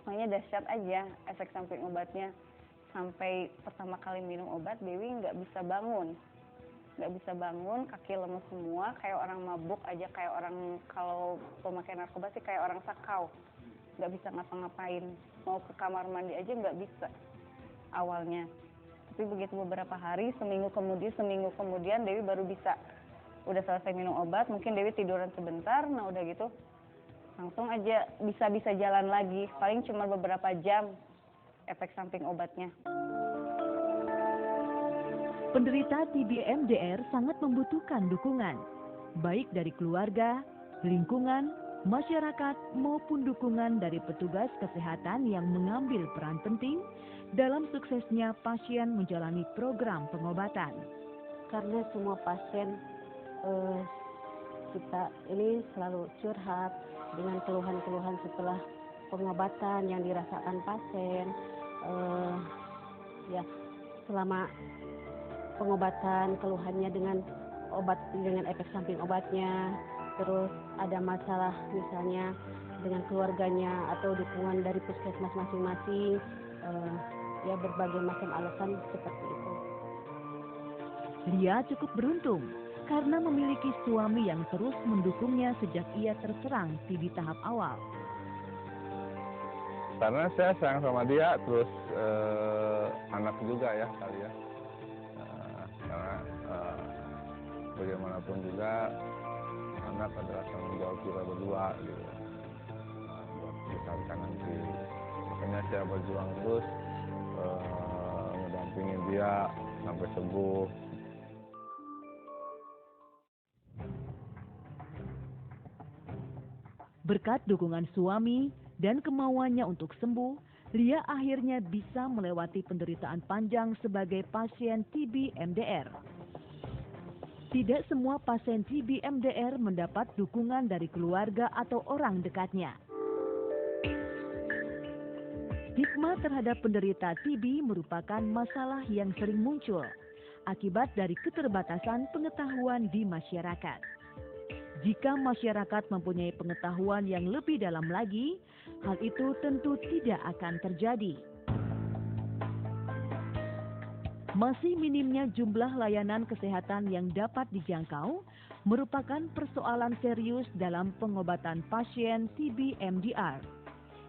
Semuanya dahsyat aja efek samping obatnya. Sampai pertama kali minum obat, Dewi nggak bisa bangun, kaki lemes semua, kayak orang mabuk aja, kayak orang kalau pemakai narkoba sih kayak orang sakau, nggak bisa ngapa-ngapain, mau ke kamar mandi aja nggak bisa awalnya. Tapi begitu beberapa hari, seminggu kemudian Dewi baru bisa. Udah selesai minum obat, mungkin Dewi tiduran sebentar, nah udah gitu langsung aja bisa jalan lagi, paling cuma beberapa jam efek samping obatnya. Penderita TB MDR sangat membutuhkan dukungan, baik dari keluarga, lingkungan, masyarakat, maupun dukungan dari petugas kesehatan yang mengambil peran penting dalam suksesnya pasien menjalani program pengobatan. Karena semua pasien kita ini selalu curhat dengan keluhan-keluhan setelah pengobatan yang dirasakan pasien. Ya, selama pengobatan keluhannya dengan obat, dengan efek samping obatnya, terus ada masalah misalnya dengan keluarganya atau dukungan dari puskesmas masing-masing, ya berbagai macam alasan seperti itu. Lia cukup beruntung karena memiliki suami yang terus mendukungnya sejak ia terserang TB tahap awal. Karena saya sayang sama dia, terus anak juga ya kali ya. Karena bagaimanapun juga anak adalah tanggung jawab kita berdua gitu. Buat besarkan nanti. Makanya saya berjuang terus mendampingi dia sampai sembuh. Berkat dukungan suami dan kemauannya untuk sembuh, Lia akhirnya bisa melewati penderitaan panjang sebagai pasien TB MDR. Tidak semua pasien TB MDR mendapat dukungan dari keluarga atau orang dekatnya. Stigma terhadap penderita TB merupakan masalah yang sering muncul akibat dari keterbatasan pengetahuan di masyarakat. Jika masyarakat mempunyai pengetahuan yang lebih dalam lagi, hal itu tentu tidak akan terjadi. Masih minimnya jumlah layanan kesehatan yang dapat dijangkau merupakan persoalan serius dalam pengobatan pasien TB MDR.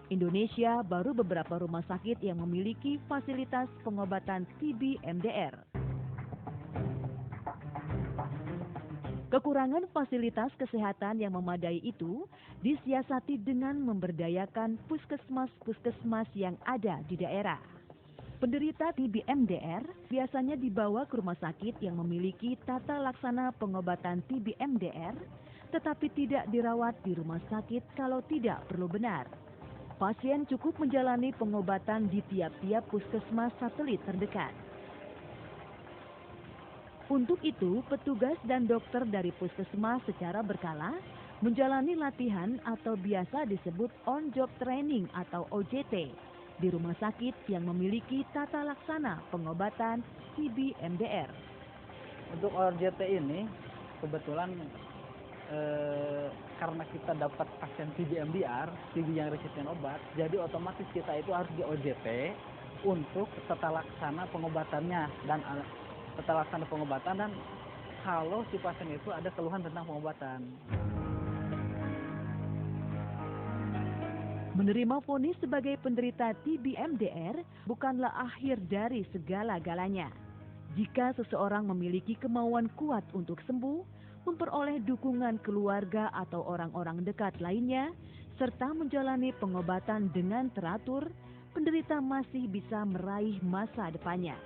Indonesia baru beberapa rumah sakit yang memiliki fasilitas pengobatan TB MDR. Kekurangan fasilitas kesehatan yang memadai itu disiasati dengan memberdayakan puskesmas-puskesmas yang ada di daerah. Penderita TB MDR biasanya dibawa ke rumah sakit yang memiliki tata laksana pengobatan TB MDR, tetapi tidak dirawat di rumah sakit kalau tidak perlu benar. Pasien cukup menjalani pengobatan di tiap-tiap puskesmas satelit terdekat. Untuk itu, petugas dan dokter dari puskesmas secara berkala menjalani latihan atau biasa disebut on-job training atau OJT di rumah sakit yang memiliki tata laksana pengobatan TB MDR. Untuk OJT ini kebetulan karena kita dapat pasien TB MDR, TB yang resisten obat, jadi otomatis kita itu harus di OJT untuk tata laksana pengobatannya dan kalau si pasien itu ada keluhan tentang pengobatan. Menerima vonis sebagai penderita TB MDR bukanlah akhir dari segala-galanya. Jika seseorang memiliki kemauan kuat untuk sembuh, memperoleh dukungan keluarga atau orang-orang dekat lainnya, serta menjalani pengobatan dengan teratur, penderita masih bisa meraih masa depannya.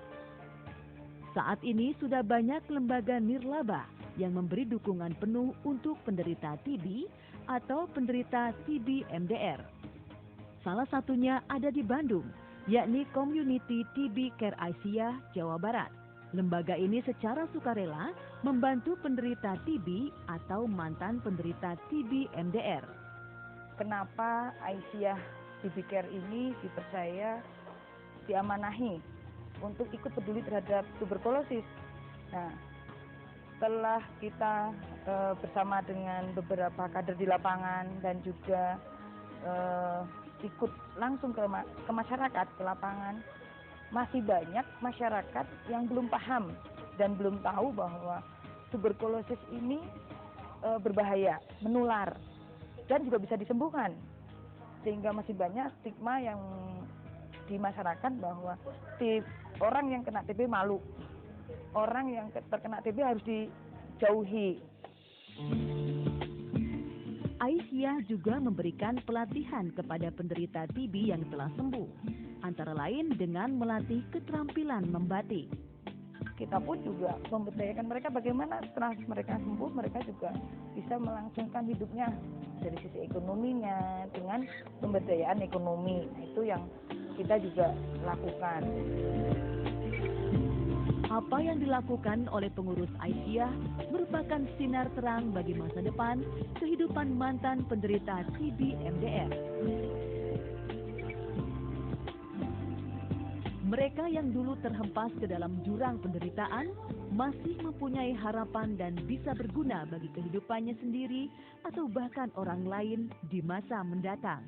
Saat ini sudah banyak lembaga nirlaba yang memberi dukungan penuh untuk penderita TB atau penderita TB MDR. Salah satunya ada di Bandung, yakni Community TB Care Aisyah, Jawa Barat. Lembaga ini secara sukarela membantu penderita TB atau mantan penderita TB MDR. Kenapa Aisyah TB Care ini dipercaya, diamanahi untuk ikut peduli terhadap tuberkulosis? Nah, setelah kita bersama dengan beberapa kader di lapangan dan juga ikut langsung ke masyarakat, ke lapangan, masih banyak masyarakat yang belum paham dan belum tahu bahwa tuberkulosis ini berbahaya, menular, dan juga bisa disembuhkan. Sehingga masih banyak stigma yang di masyarakat bahwa orang yang kena TB malu, orang yang terkena TB harus dijauhi. Aisyah juga memberikan pelatihan kepada penderita TB yang telah sembuh, antara lain dengan melatih keterampilan membatik. Kita pun juga memberdayakan mereka bagaimana setelah mereka sembuh, mereka juga bisa melangsungkan hidupnya dari sisi ekonominya dengan pemberdayaan ekonomi. Itu yang kita juga lakukan. Apa yang dilakukan oleh pengurus Aisyah merupakan sinar terang bagi masa depan kehidupan mantan penderita TB MDR. Mereka yang dulu terhempas ke dalam jurang penderitaan masih mempunyai harapan dan bisa berguna bagi kehidupannya sendiri atau bahkan orang lain di masa mendatang.